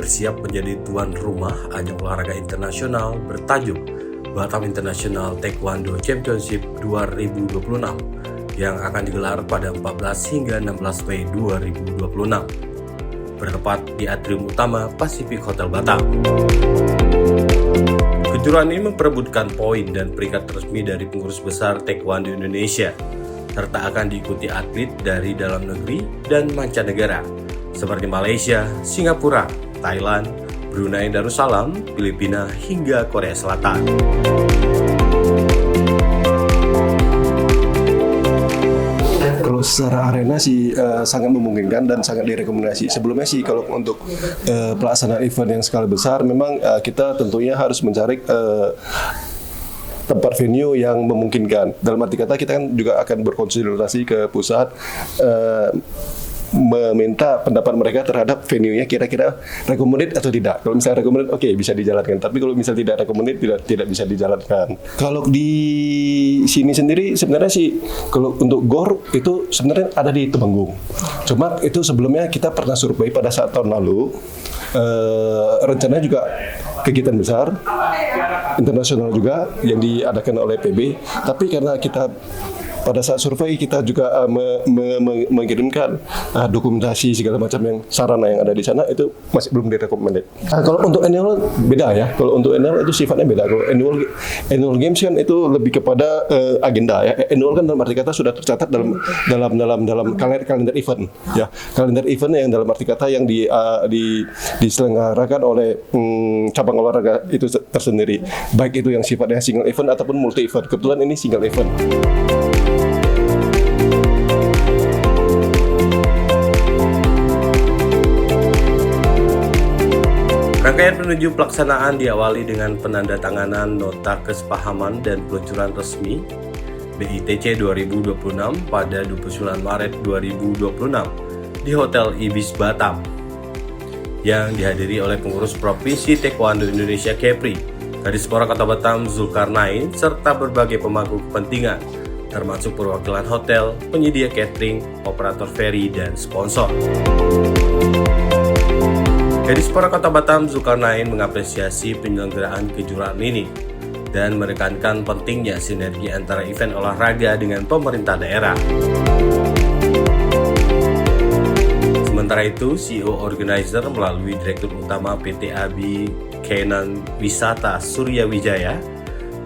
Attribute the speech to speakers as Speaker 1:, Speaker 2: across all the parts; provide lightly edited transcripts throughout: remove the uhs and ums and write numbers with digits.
Speaker 1: bersiap menjadi tuan rumah ajang olahraga internasional bertajuk Batam International Taekwondo Championship 2026 yang akan digelar pada 14 hingga 16 Mei 2026 bertempat di atrium utama Pacific Hotel Batam. Kejuaraan ini memperebutkan poin dan peringkat resmi dari pengurus besar Taekwondo Indonesia, serta akan diikuti atlet dari dalam negeri dan mancanegara seperti Malaysia, Singapura, Thailand, Brunei Darussalam, Filipina, hingga Korea Selatan.
Speaker 2: Kalau secara arena sih sangat memungkinkan dan sangat direkomendasi. Sebelumnya sih kalau untuk pelaksanaan event yang skala besar, memang kita tentunya harus mencari tempat venue yang memungkinkan. Dalam arti kata kita kan juga akan berkonsultasi ke pusat, meminta pendapat mereka terhadap venue-nya kira-kira recommended atau tidak. Kalau misalnya recommended, oke, bisa dijalankan. Tapi kalau misalnya tidak recommended, tidak bisa dijalankan. Kalau di sini sendiri sebenarnya sih kalau untuk GOR itu sebenarnya ada di Temanggung. Cuma itu sebelumnya kita pernah survei pada saat tahun lalu. Rencananya juga kegiatan besar internasional juga yang diadakan oleh PB. Tapi karena kita pada saat survei kita juga mengirimkan dokumentasi segala macam yang sarana yang ada di sana itu masih belum direkomendasi. Kalau untuk annual beda ya. Kalau untuk annual itu sifatnya beda. Kalau annual games kan itu lebih kepada agenda ya. Annual kan dalam arti kata sudah tercatat dalam kalender event ya. Kalender event yang dalam arti kata yang diselenggarakan oleh cabang olahraga itu tersendiri. Baik itu yang sifatnya single event ataupun multi event. Kebetulan ini single event.
Speaker 1: Rangkaian menuju pelaksanaan diawali dengan penandatanganan nota kesepahaman dan peluncuran resmi BITC 2026 pada 29 Maret 2026 di Hotel Ibis Batam yang dihadiri oleh pengurus Provinsi Taekwondo Indonesia Kepri, Kadispora Kota Batam Zulkarnain, serta berbagai pemangku kepentingan termasuk perwakilan hotel, penyedia catering, operator ferry, dan sponsor. Kadispora Kota Batam Zulkarnain mengapresiasi penyelenggaraan kejuaraan ini dan menekankan pentingnya sinergi antara event olahraga dengan pemerintah daerah. Sementara itu, CEO organizer melalui Direktur Utama PT Abi Kenan Wisata Surya Wijaya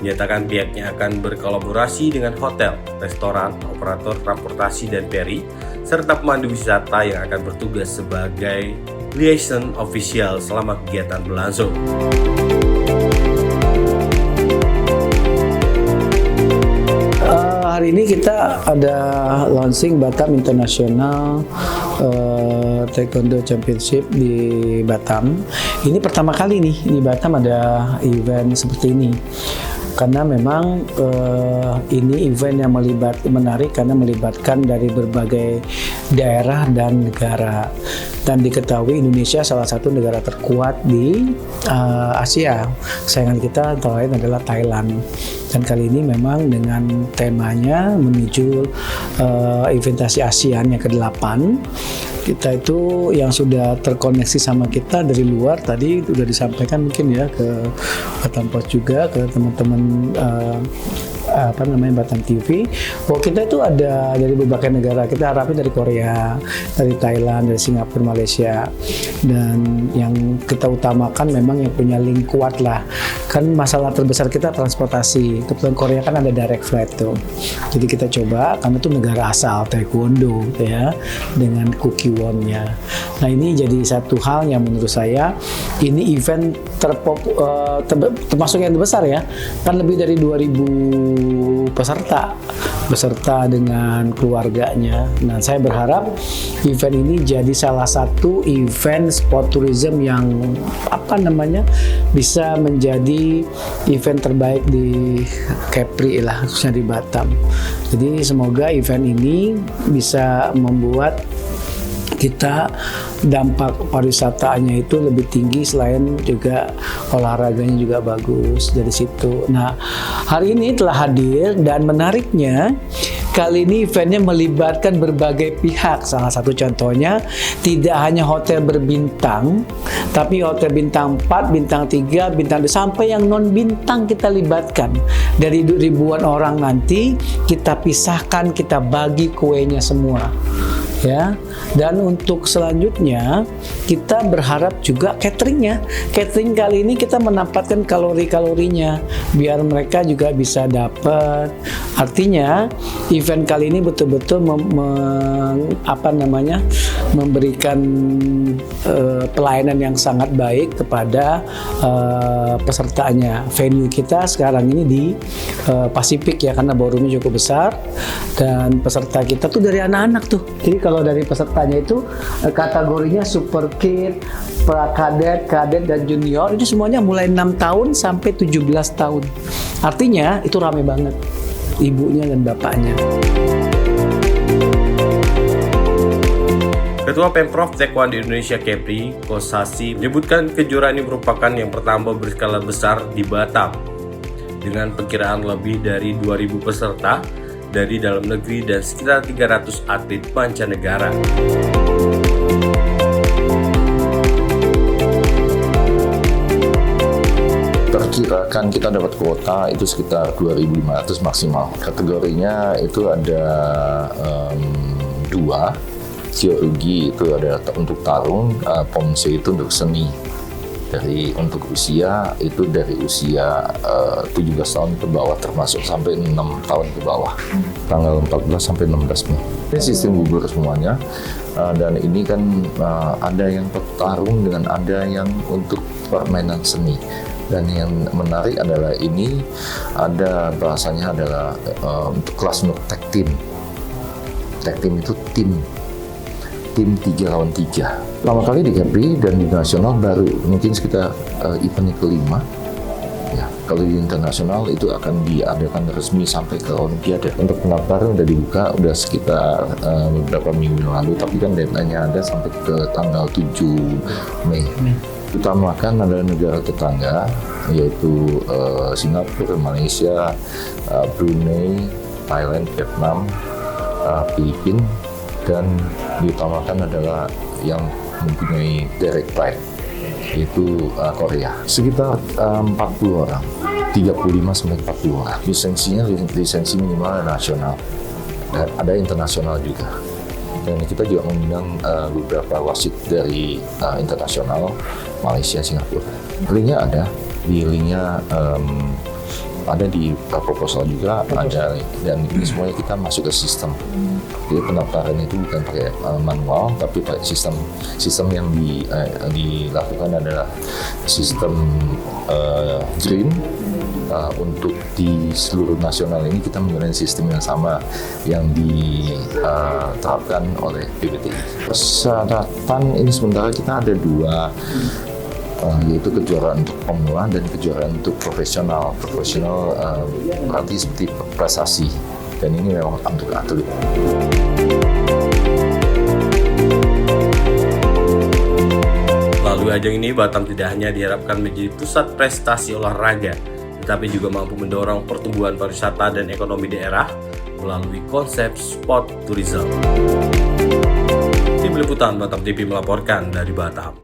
Speaker 1: menyatakan pihaknya akan berkolaborasi dengan hotel, restoran, operator transportasi dan ferry, serta pemandu wisata yang akan bertugas sebagai liaison official selama kegiatan berlangsung.
Speaker 3: Hari ini kita ada launching Batam International Taekwondo Championship di Batam. Ini pertama kali nih di Batam ada event seperti ini. Karena memang ini event yang menarik karena melibatkan dari berbagai daerah dan negara. Dan diketahui Indonesia salah satu negara terkuat di Asia. Saingan kita antara lain adalah Thailand. Dan kali ini memang dengan temanya menuju inventasi ASEAN yang ke-8. Kita itu yang sudah terkoneksi sama kita dari luar tadi sudah disampaikan mungkin ya ke Batam Post juga, ke teman-teman Batam TV, bahwa kita itu ada dari berbagai negara. Kita harapin dari Korea, dari Thailand, dari Singapura, Malaysia, dan yang kita utamakan memang yang punya link kuat lah. Kan masalah terbesar kita transportasi. Kebetulan Korea kan ada direct flight tuh. Jadi kita coba karena itu negara asal Taekwondo ya, dengan Kukiwon-nya. Nah ini jadi satu hal yang menurut saya ini event termasuk yang terbesar ya. Kan lebih dari 2000 peserta dengan keluarganya. Nah, saya berharap event ini jadi salah satu event sport tourism yang bisa menjadi event terbaik di Kepri lah, khususnya di Batam. Jadi semoga event ini bisa membuat kita dampak pariwisatanya itu lebih tinggi, selain juga olahraganya juga bagus dari situ. Nah, hari ini telah hadir, dan menariknya kali ini eventnya melibatkan berbagai pihak. Salah satu contohnya tidak hanya hotel berbintang, tapi hotel bintang 4, bintang 3, bintang 2, sampai yang non bintang kita libatkan. Dari ribuan orang nanti kita pisahkan, kita bagi kuenya semua. Ya, dan untuk selanjutnya kita berharap juga cateringnya. Catering kali ini kita menempatkan kalori-kalorinya biar mereka juga bisa dapat. Artinya event kali ini betul-betul memberikan pelayanan yang sangat baik kepada pesertanya. Venue kita sekarang ini di Pasifik ya, karena ballroomnya cukup besar, dan peserta kita tuh dari anak-anak tuh. Jadi kalau dari pesertanya itu kategorinya super kid, pra-kadet, kadet, dan junior, itu semuanya mulai 6 tahun sampai 17 tahun. Artinya itu rame banget, ibunya dan bapaknya.
Speaker 1: Ketua Pemprov Taekwondo Indonesia Kepri, Kosasi, menyebutkan kejuaraan ini merupakan yang pertama berskala besar di Batam, dengan perkiraan lebih dari 2.000 peserta dari dalam negeri dan sekitar 300 atlet mancanegara.
Speaker 4: Perkirakan kita dapat kuota itu sekitar 2.500 maksimal. Kategorinya itu ada 2, Siorugi itu ada untuk tarung, Pomse itu untuk seni. Untuk usia itu dari usia 17 tahun ke bawah, termasuk sampai 6 tahun ke bawah, tanggal 14 sampai 16 Mei. Ini sistem gugur semuanya, dan ini kan ada yang petarung dengan ada yang untuk permainan seni. Dan yang menarik adalah ini ada bahasanya adalah untuk kelas untuk tag team. Tag team itu tim 3 lawan 3. Pertama kali di Kepri dan di nasional baru mungkin sekitar eventnya kelima. Ya, kalau di internasional itu akan diadakan resmi sampai ke Olimpiade. Untuk pendaftaran udah dibuka, udah sekitar beberapa minggu lalu, tapi kan deadline-nya ada sampai ke tanggal 7 Mei. Utamakan adalah negara tetangga, yaitu Singapura, Malaysia, Brunei, Thailand, Vietnam, Filipina, dan diutamakan adalah yang mempunyai direct flight, yaitu Korea. Sekitar 40 orang, 35 sampai 40 orang. Lisensinya lisensi minimal nasional, dan ada internasional juga. Dan kita juga mengundang beberapa wasit dari internasional, Malaysia, Singapura. Linknya ada, di linknya ada di proposal juga ada, dan ini semuanya kita masuk ke sistem. Jadi pendaftaran itu bukan pakai manual, tapi pakai sistem yang dilakukan adalah sistem green. Untuk di seluruh nasional ini kita menggunakan sistem yang sama yang diterapkan oleh PBTI. Persyaratan ini sementara kita ada 2, yaitu kejuaraan untuk pemula dan kejuaraan untuk profesional. Profesional berarti seperti prestasi, dan ini memang untuk atlet.
Speaker 1: Melalui ajang ini, Batam tidak hanya diharapkan menjadi pusat prestasi olahraga, tetapi juga mampu mendorong pertumbuhan pariwisata dan ekonomi daerah melalui konsep sport tourism. Tim Liputan Batam TV melaporkan dari Batam.